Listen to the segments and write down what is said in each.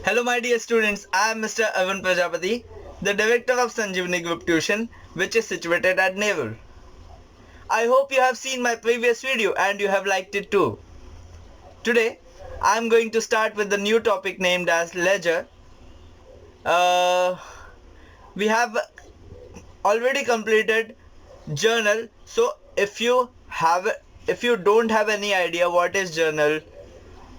Hello my dear students, I am Mr. Evan Prajapati, the director of Sanjeevani Group Tuition, which is situated at Naval. I hope you have seen my previous video and you have liked it too. Today, I am going to start with the new topic named as Ledger. Uh, we have already completed journal, so if you don't have any idea what is journal,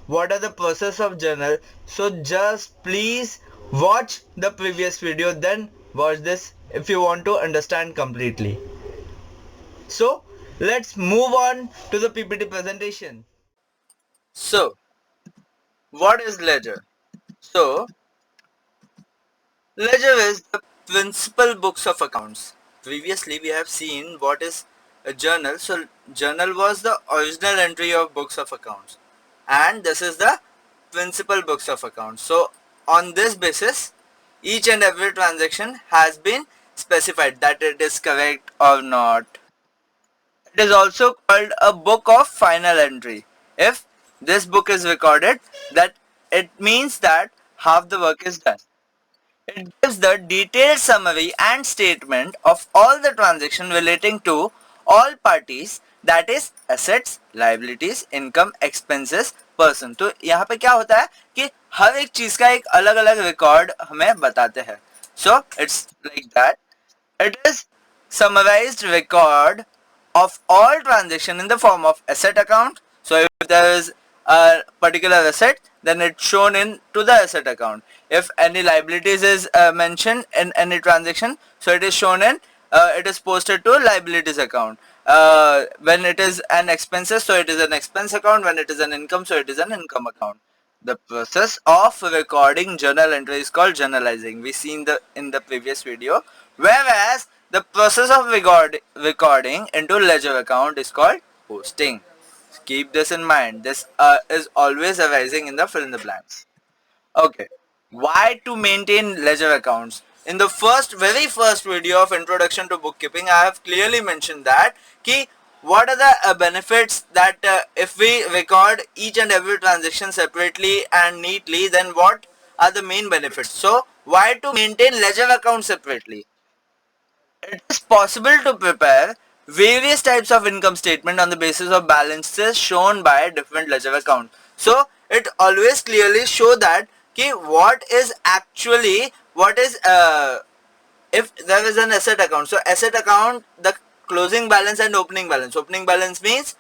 what are the process of journal, so just please watch the previous video, then watch this if you want to understand completely. So let's move on to the PPT presentation. So what is ledger? So ledger is the principal books of accounts. Previously we have seen what is a journal. So journal was the original entry of books of accounts, and this is the principal books of accounts. So on this basis, each and every transaction has been specified that it is correct or not. It is also called a book of final entry. If this book is recorded, that it means that half the work is done. It gives the detailed summary and statement of all the transactions relating to all parties, that is assets, liabilities, income, expenses, person. तो यहाँ पे क्या होता है कि हर एक चीज का एक अलग अलग रिकॉर्ड हमें बताते हैं. So it's like that. It is summarized record of all transaction in the form of asset account. So if there is a particular asset, then it's shown in to the asset account. If any liabilities is mentioned in any transaction, so it is shown in it is posted to liabilities account. When it is an expenses, so it is an expense account. When it is an income, so it is an income account. The process of recording journal entry is called journalizing. We seen in the previous video. Whereas the process of recording into ledger account is called posting. Keep this in mind. This is always arising in the fill in the blanks. Okay. Why to maintain ledger accounts? In the very first video of introduction to bookkeeping, I have clearly mentioned that what are the benefits that if we record each and every transaction separately and neatly, then what are the main benefits? So why to maintain ledger account separately? It is possible to prepare various types of income statement on the basis of balances shown by different ledger account. So it always clearly show that what is actually what is if there is an asset account. So asset account, the closing balance and opening balance. Opening balance means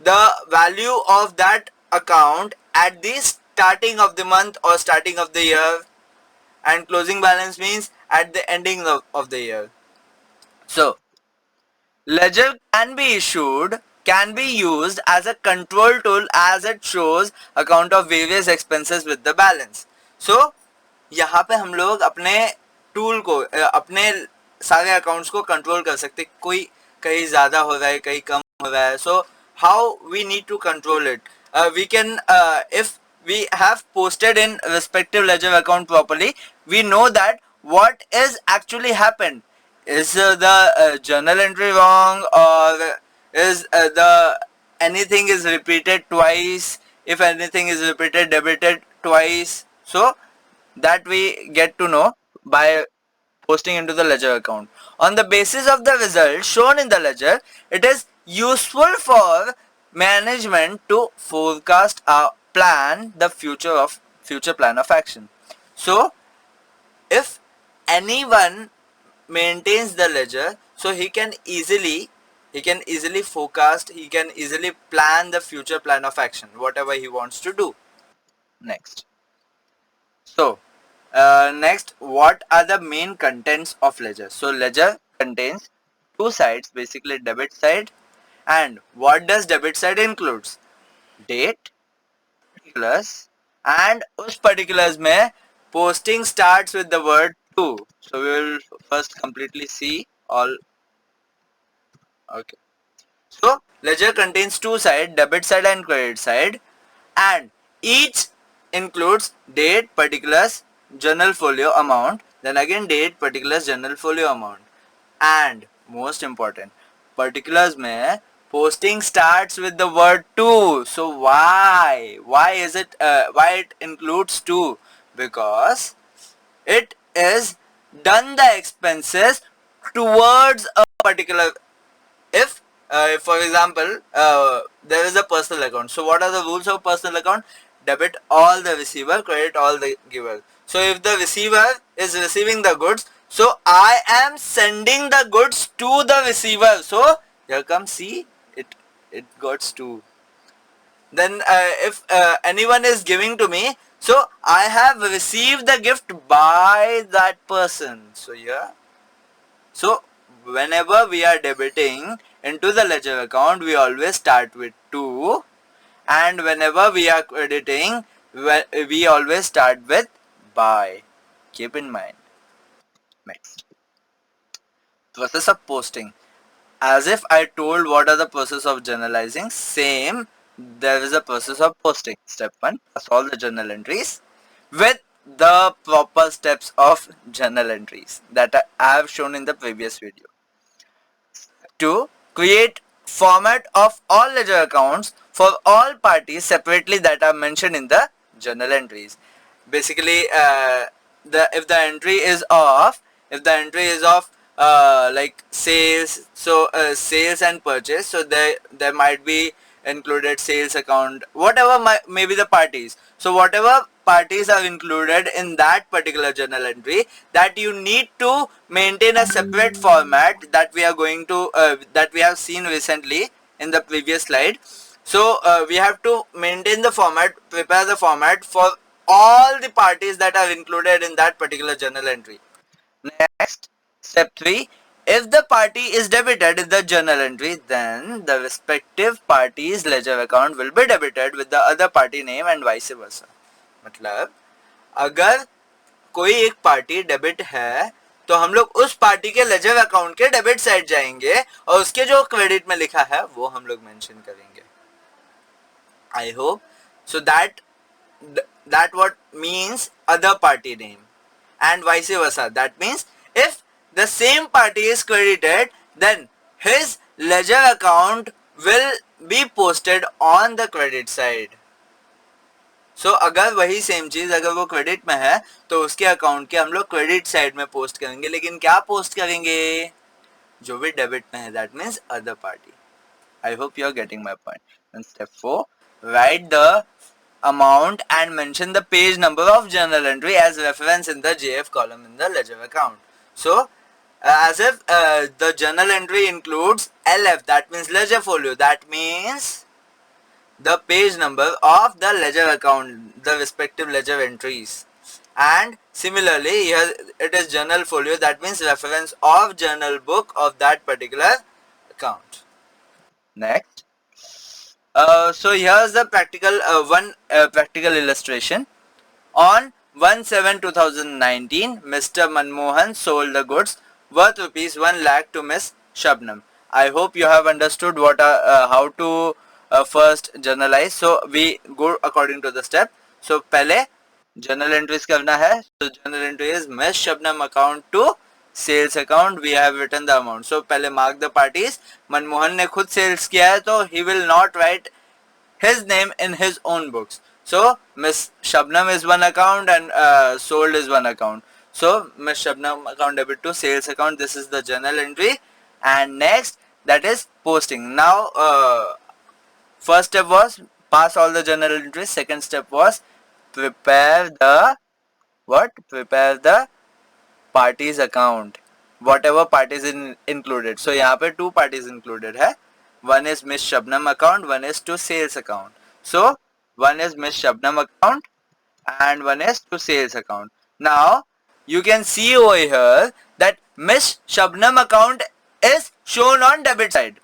the value of that account at the starting of the month or starting of the year, and closing balance means at the ending of the year. So ledger can be used as a control tool as it shows account of various expenses with the balance. So यहाँ पे हम लोग अपने tool को अपने सारे accounts को control कर सकते, कोई कहीं ज़्यादा हो रहा है कहीं कम हो रहा है. So how we need to control it? We can if we have posted in respective ledger account properly, we know that what is actually happened. Is the journal entry wrong, or is the anything is repeated twice? If anything is repeated, debited twice, so that we get to know by posting into the ledger account. On the basis of the result shown in the ledger, it is useful for management to forecast or plan the future plan of action. So if anyone maintains the ledger, so he can easily forecast, he can easily plan the future plan of action, whatever he wants to do. Next. So next, what are the main contents of ledger? So ledger contains two sides, basically debit side, and what does debit side includes? Date, particulars, and उस particulars में posting starts with the word to. So we will first completely see all. Okay. So ledger contains two sides, debit side and credit side, and each includes date, particulars, journal folio amount, then again date, particulars, journal folio amount, and most important, particulars mein posting starts with the word to. So why is it why it includes to? because it is done the expenses towards a particular. If for example there is a personal account, so what are the rules of personal account? Debit all the receiver, credit all the giver. So if the receiver is receiving the goods, so I am sending the goods to the receiver. So here comes, see, it goes to. Then if anyone is giving to me, so I have received the gift by that person. So yeah, so whenever we are debiting into the ledger account, we always start with to, and whenever we are crediting, we always start with by. Keep in mind. Next, process of posting. As if I told what are the process of journalizing, same, there is a process of posting. Step 1, pass all the journal entries with the proper steps of journal entries that I have shown in the previous video. 2, create format of all ledger accounts for all parties separately that are mentioned in the journal entries. Basically, if the entry is of like sales, so sales and purchase, so there might be included sales account, whatever may be the parties. So whatever parties are included in that particular journal entry, that you need to maintain a separate format that we are going to that we have seen recently in the previous slide. So we have to maintain the format, prepare the format for all the parties that are included in that particular journal entry. Next, step 3, if the party is debited in the journal entry, then the respective party's ledger account will be debited with the other party name and vice versa. मतलब अगर कोई एक party debit है तो हम लोग उस party के लेजर अकाउंट के डेबिट साइड जाएंगे और उसके जो क्रेडिट में लिखा है वो हम लोग मेंशन करेंगे. I hope so that what means other party name, and vice versa. That means if the same party is credited, then his ledger account will be posted on the credit side. So अगर वही same चीज अगर वो credit में है तो उसके account के हम लोग क्रेडिट साइड में पोस्ट करेंगे, लेकिन क्या पोस्ट करेंगे? जो भी डेबिट में है, that means other party. I hope you are getting my point. And step 4, write the amount and mention the page number of journal entry as reference in the JF column in the ledger account. So as if the journal entry includes LF, that means ledger folio, that means the page number of the ledger account, the respective ledger entries. And similarly here it is journal folio, that means reference of journal book of that particular account. Next, so here's the practical practical illustration. On 1/7/2019, Mr. Manmohan sold the goods worth rupees 1 lakh to Miss Shabnam. I hope you have understood what how to first journalize. So we go according to the step. So पहले journal entries करना है. So journal entry is Miss Shabnam account to sales account. We have written the amount. So पहले mark the parties. Manmohan ने खुद sales किया है तो he will not write his name in his own books. So miss Shabnam is one account and sold is one account. So miss Shabnam account debit to sales account. This is the journal entry. And next that is posting. Now first step was pass all the journal entries. Second step was prepare the parties account, whatever parties included. So यहाँ पे two parties included है. One is Miss Shabnam account, one is to sales account. So one is Miss Shabnam account and one is to sales account. Now you can see over here that Miss Shabnam account is shown on debit side.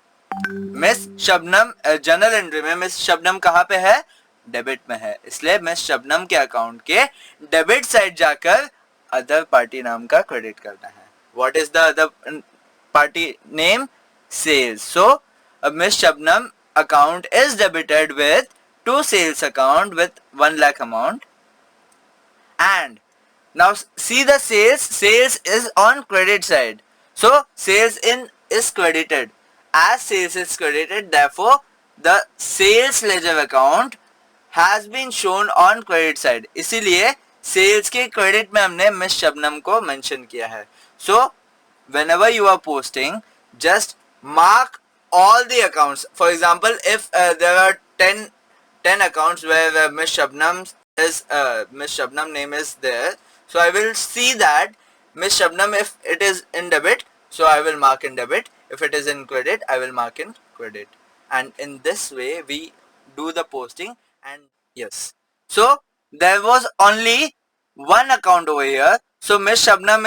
Miss Shabnam journal entry में Miss Shabnam कहाँ पे है? Debit में है. इसलिए Miss Shabnam के account के debit side जाकर अदर पार्टी नाम का क्रेडिट करना है. What is the other party name? Sales. So miss Shabnam account is debited with to sales account with 1 lakh amount. And now see the sales is on credit side. So sales in is credited. as sales is credited, therefore the sales ledger account has been shown on credit side. इसीलिए sales के credit में हमने miss Shabnam को mention किया है. सो whenever you are posting, just mark all the accounts. For example, if there are 10 accounts where Miss Shabnam name is there, so I will see that Miss Shabnam, if it is in debit, so I will mark in debit. If it is in credit, I will mark in credit. And in this way we do the posting. And yes, so there was only one account over here. So miss Shabnam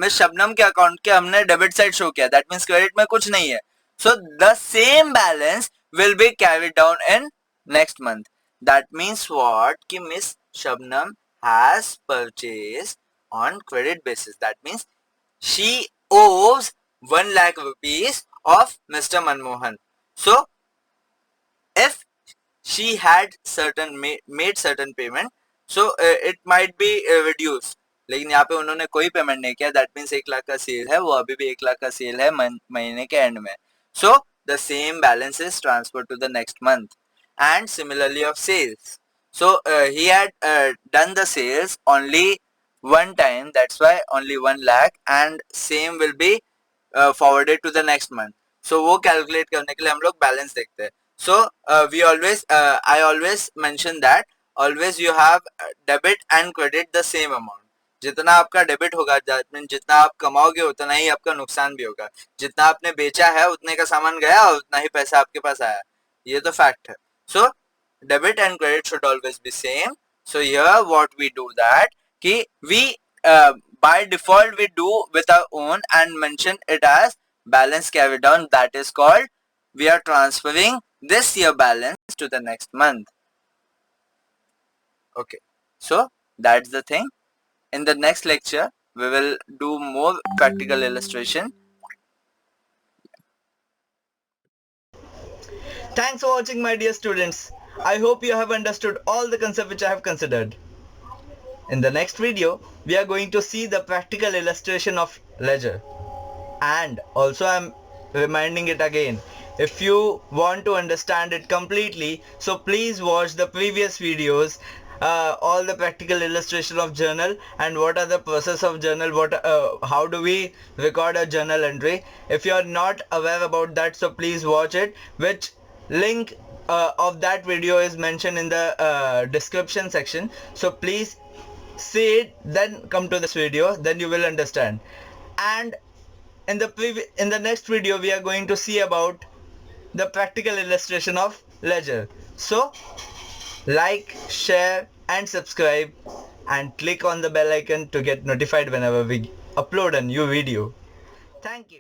miss Shabnam के account के हमने debit side show किया. That means credit में कुछ नहीं है. So the same balance will be carried down in next month. That means what कि miss Shabnam has purchase on credit basis. That means she owes 1 lakh rupees of Mr. Manmohan. So if she had made certain payment, so it might be reduced. लेकिन यहाँ पे उन्होंने कोई payment नहीं किया. That means 1 lakh का cell है, वो अभी भी 1 लाख का सेल है महीने के एंड में. So the same balance is transfer to the next month. And similarly of sales, so he had done the sales only one time, that's why only 1 lakh, and same will be forwarded to the next month. So वो calculate करने के लिए हम लोग balance देखते हैं. So we always I always mention that always you have debit and credit the same amount. जितना आपका डेबिट होगा, जितना आप कमाओगे उतना ही आपका नुकसान भी होगा. जितना आपने बेचा है उतने का सामान गया और उतना ही पैसा आपके पास आया. ये तो फैक्ट है. So debit and credit should always be same. So here what we do that कि we by default we do with our own and mention it as balance carried down. That is called we are transferring this year balance to the next month. Okay, so that's the thing. In the next lecture we will do more practical illustration. Thanks for watching, my dear students. I hope you have understood all the concepts which I have considered. In the next video, we are going to see the practical illustration of ledger. And also I am reminding it again, if you want to understand it completely, so please watch the previous videos, all the practical illustration of journal and what are the process of journal, how do we record a journal entry. If you are not aware about that, so please watch it, which link of that video is mentioned in the description section. So please see it, then come to this video, then you will understand. And in the next video we are going to see about the practical illustration of ledger. So like, share and subscribe and click on the bell icon to get notified whenever we upload a new video. Thank you.